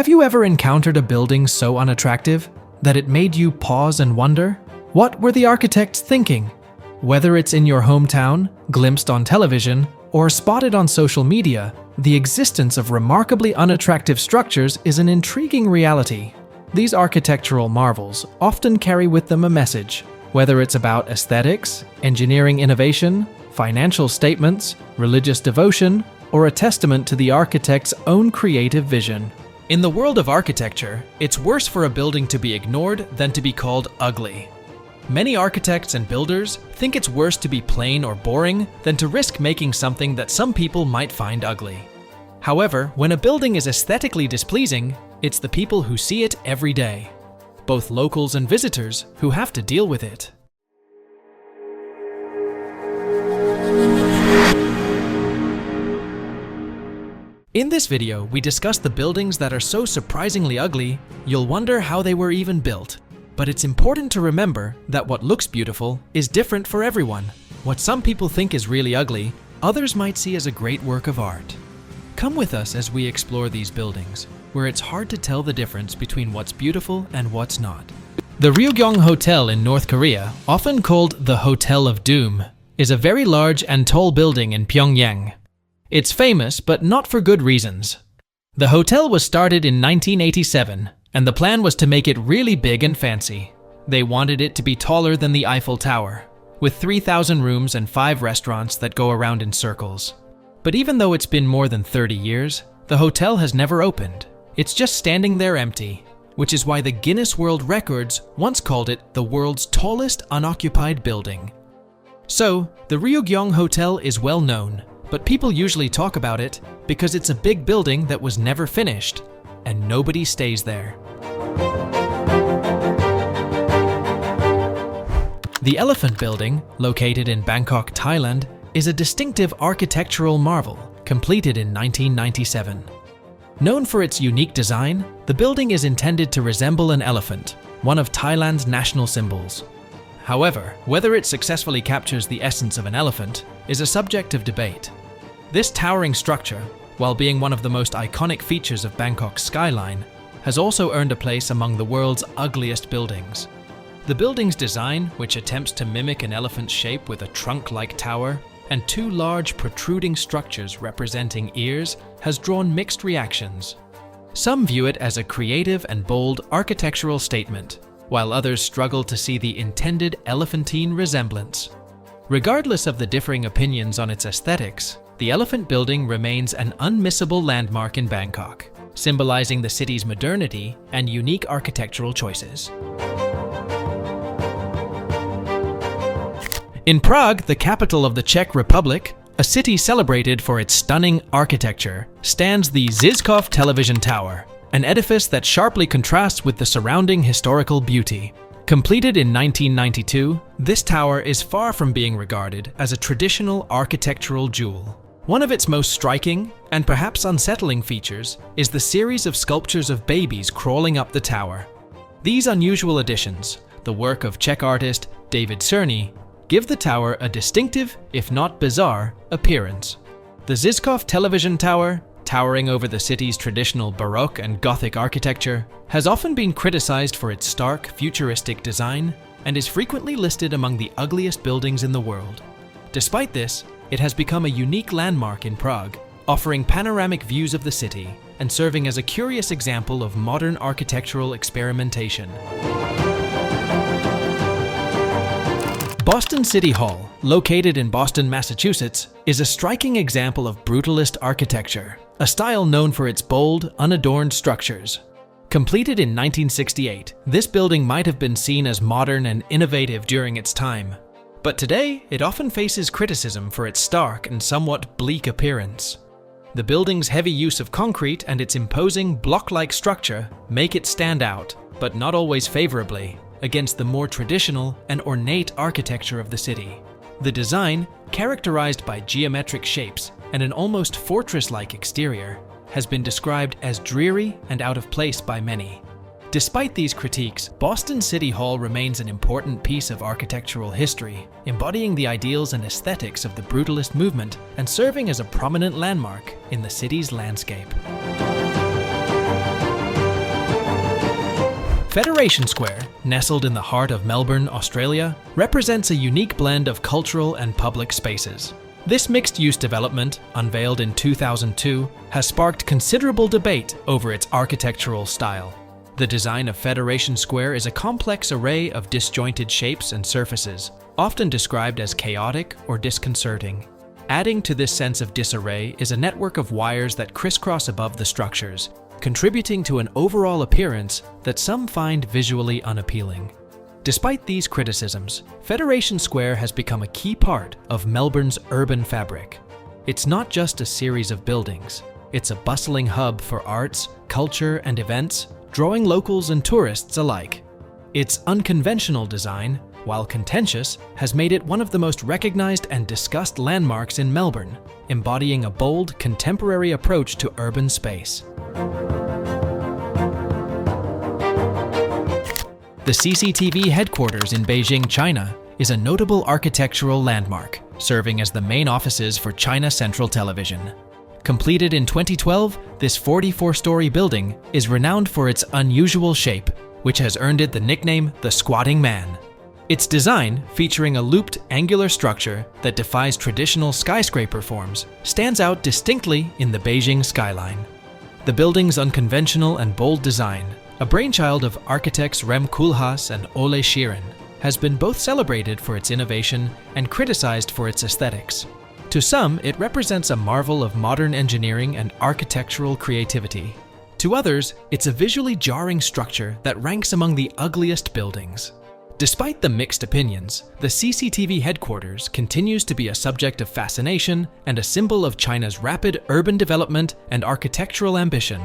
Have you ever encountered a building so unattractive that it made you pause and wonder? What were the architects thinking? Whether it's in your hometown, glimpsed on television, or spotted on social media, the existence of remarkably unattractive structures is an intriguing reality. These architectural marvels often carry with them a message, whether it's about aesthetics, engineering innovation, financial statements, religious devotion, or a testament to the architect's own creative vision. In the world of architecture, it's worse for a building to be ignored than to be called ugly. Many architects and builders think it's worse to be plain or boring than to risk making something that some people might find ugly. However, when a building is aesthetically displeasing, it's the people who see it every day, both locals and visitors, who have to deal with it. In this video, we discuss the buildings that are so surprisingly ugly, you'll wonder how they were even built. But it's important to remember that what looks beautiful is different for everyone. What some people think is really ugly, others might see as a great work of art. Come with us as we explore these buildings, where it's hard to tell the difference between what's beautiful and what's not. The Ryugyong Hotel in North Korea, often called the Hotel of Doom, is a very large and tall building in Pyongyang. It's famous, but not for good reasons. The hotel was started in 1987, and the plan was to make it really big and fancy. They wanted it to be taller than the Eiffel Tower, with 3,000 rooms and 5 restaurants that go around in circles. But even though it's been more than 30 years, the hotel has never opened. It's just standing there empty, which is why the Guinness World Records once called it the world's tallest unoccupied building. So, the Ryugyong Hotel is well known, but people usually talk about it because it's a big building that was never finished, and nobody stays there. The Elephant Building, located in Bangkok, Thailand, is a distinctive architectural marvel, completed in 1997. Known for its unique design, the building is intended to resemble an elephant, one of Thailand's national symbols. However, whether it successfully captures the essence of an elephant is a subject of debate. This towering structure, while being one of the most iconic features of Bangkok's skyline, has also earned a place among the world's ugliest buildings. The building's design, which attempts to mimic an elephant's shape with a trunk-like tower and 2 large protruding structures representing ears, has drawn mixed reactions. Some view it as a creative and bold architectural statement, while others struggle to see the intended elephantine resemblance. Regardless of the differing opinions on its aesthetics, the Elephant Building remains an unmissable landmark in Bangkok, symbolizing the city's modernity and unique architectural choices. In Prague, the capital of the Czech Republic, a city celebrated for its stunning architecture, stands the Zizkov television tower, an edifice that sharply contrasts with the surrounding historical beauty. Completed in 1992, this tower is far from being regarded as a traditional architectural jewel. One of its most striking, and perhaps unsettling features, is the series of sculptures of babies crawling up the tower. These unusual additions, the work of Czech artist David Cerny, give the tower a distinctive, if not bizarre, appearance. The Zizkov television tower, towering over the city's traditional Baroque and Gothic architecture, has often been criticized for its stark, futuristic design and is frequently listed among the ugliest buildings in the world. Despite this, it has become a unique landmark in Prague, offering panoramic views of the city and serving as a curious example of modern architectural experimentation. Boston City Hall, located in Boston, Massachusetts, is a striking example of brutalist architecture, a style known for its bold, unadorned structures. Completed in 1968, this building might have been seen as modern and innovative during its time. But today, it often faces criticism for its stark and somewhat bleak appearance. The building's heavy use of concrete and its imposing block-like structure make it stand out, but not always favorably, against the more traditional and ornate architecture of the city. The design, characterized by geometric shapes and an almost fortress-like exterior, has been described as dreary and out of place by many. Despite these critiques, Boston City Hall remains an important piece of architectural history, embodying the ideals and aesthetics of the brutalist movement and serving as a prominent landmark in the city's landscape. Federation Square, nestled in the heart of Melbourne, Australia, represents a unique blend of cultural and public spaces. This mixed-use development, unveiled in 2002, has sparked considerable debate over its architectural style. The design of Federation Square is a complex array of disjointed shapes and surfaces, often described as chaotic or disconcerting. Adding to this sense of disarray is a network of wires that crisscross above the structures, contributing to an overall appearance that some find visually unappealing. Despite these criticisms, Federation Square has become a key part of Melbourne's urban fabric. It's not just a series of buildings, it's a bustling hub for arts, culture, and events, drawing locals and tourists alike. Its unconventional design, while contentious, has made it one of the most recognized and discussed landmarks in Melbourne, embodying a bold, contemporary approach to urban space. The CCTV Headquarters in Beijing, China, is a notable architectural landmark, serving as the main offices for China Central Television. Completed in 2012, this 44-story building is renowned for its unusual shape, which has earned it the nickname the Squatting Man. Its design, featuring a looped, angular structure that defies traditional skyscraper forms, stands out distinctly in the Beijing skyline. The building's unconventional and bold design, a brainchild of architects Rem Koolhaas and Ole Sheeran, has been both celebrated for its innovation and criticized for its aesthetics. To some, it represents a marvel of modern engineering and architectural creativity. To others, it's a visually jarring structure that ranks among the ugliest buildings. Despite the mixed opinions, the CCTV Headquarters continues to be a subject of fascination and a symbol of China's rapid urban development and architectural ambition.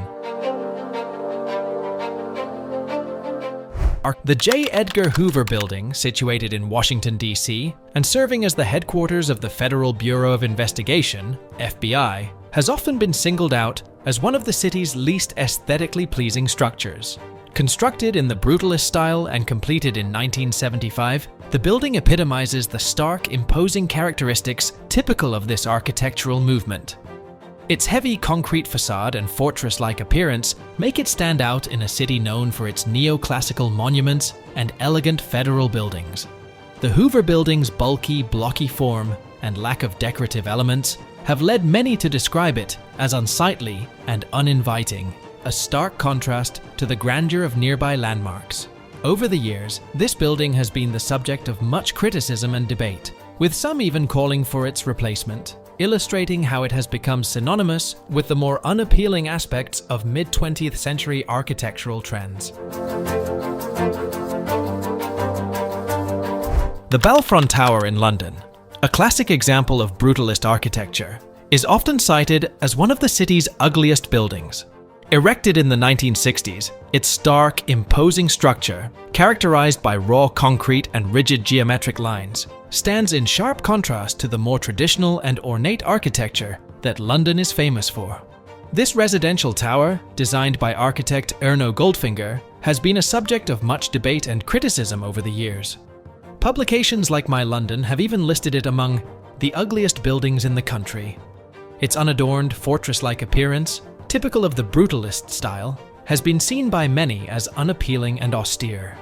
The J. Edgar Hoover Building, situated in Washington, D.C., and serving as the headquarters of the Federal Bureau of Investigation, FBI, has often been singled out as one of the city's least aesthetically pleasing structures. Constructed in the brutalist style and completed in 1975, the building epitomizes the stark, imposing characteristics typical of this architectural movement. Its heavy concrete facade and fortress-like appearance make it stand out in a city known for its neoclassical monuments and elegant federal buildings. The Hoover Building's bulky, blocky form and lack of decorative elements have led many to describe it as unsightly and uninviting, a stark contrast to the grandeur of nearby landmarks. Over the years, this building has been the subject of much criticism and debate, with some even calling for its replacement, illustrating how it has become synonymous with the more unappealing aspects of mid-20th century architectural trends. The Balfron Tower in London, a classic example of brutalist architecture, is often cited as one of the city's ugliest buildings. Erected in the 1960s, its stark, imposing structure, characterized by raw concrete and rigid geometric lines, stands in sharp contrast to the more traditional and ornate architecture that London is famous for. This residential tower, designed by architect Erno Goldfinger, has been a subject of much debate and criticism over the years. Publications like My London have even listed it among the ugliest buildings in the country. Its unadorned, fortress-like appearance, typical of the brutalist style, has been seen by many as unappealing and austere.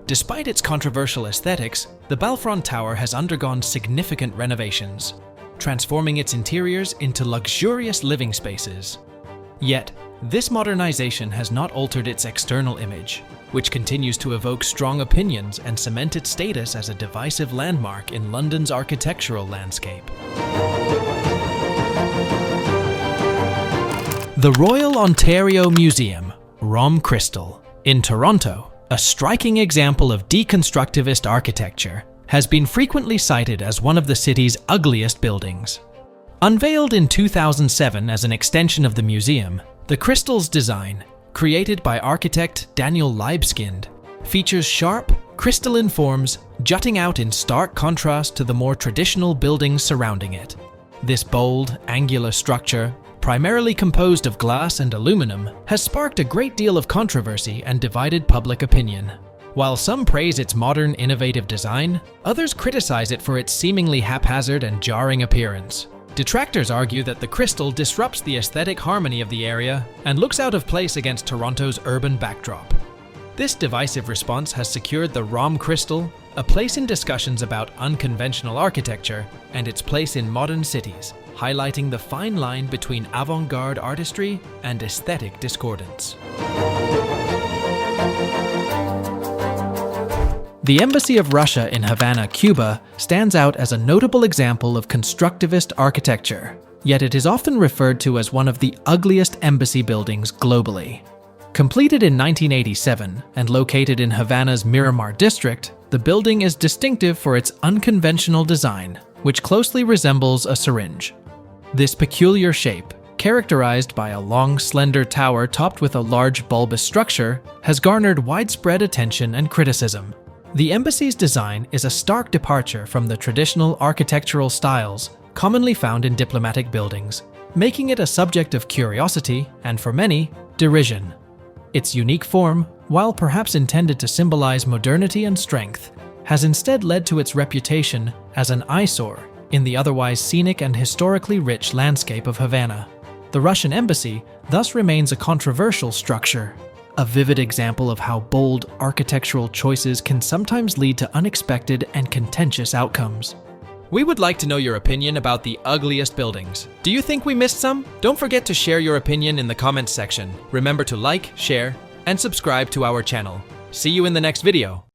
Despite its controversial aesthetics, the Balfron Tower has undergone significant renovations, transforming its interiors into luxurious living spaces. Yet, this modernization has not altered its external image, which continues to evoke strong opinions and cement its status as a divisive landmark in London's architectural landscape. The Royal Ontario Museum, Rom Crystal, in Toronto, a striking example of deconstructivist architecture, has been frequently cited as one of the city's ugliest buildings. Unveiled in 2007 as an extension of the museum, the Crystal's design, created by architect Daniel Libeskind, features sharp, crystalline forms jutting out in stark contrast to the more traditional buildings surrounding it. This bold, angular structure, primarily composed of glass and aluminum, has sparked a great deal of controversy and divided public opinion. While some praise its modern, innovative design, others criticize it for its seemingly haphazard and jarring appearance. Detractors argue that the crystal disrupts the aesthetic harmony of the area and looks out of place against Toronto's urban backdrop. This divisive response has secured the Rom crystal a place in discussions about unconventional architecture and its place in modern cities, highlighting the fine line between avant-garde artistry and aesthetic discordance. The Embassy of Russia in Havana, Cuba, stands out as a notable example of constructivist architecture, yet it is often referred to as one of the ugliest embassy buildings globally. Completed in 1987 and located in Havana's Miramar district, the building is distinctive for its unconventional design, which closely resembles a syringe. This peculiar shape, characterized by a long, slender tower topped with a large bulbous structure, has garnered widespread attention and criticism. The embassy's design is a stark departure from the traditional architectural styles commonly found in diplomatic buildings, making it a subject of curiosity and, for many, derision. Its unique form, while perhaps intended to symbolize modernity and strength, has instead led to its reputation as an eyesore in the otherwise scenic and historically rich landscape of Havana. The Russian embassy thus remains a controversial structure, a vivid example of how bold architectural choices can sometimes lead to unexpected and contentious outcomes. We would like to know your opinion about the ugliest buildings. Do you think we missed some? Don't forget to share your opinion in the comments section. Remember to like, share, and subscribe to our channel. See you in the next video.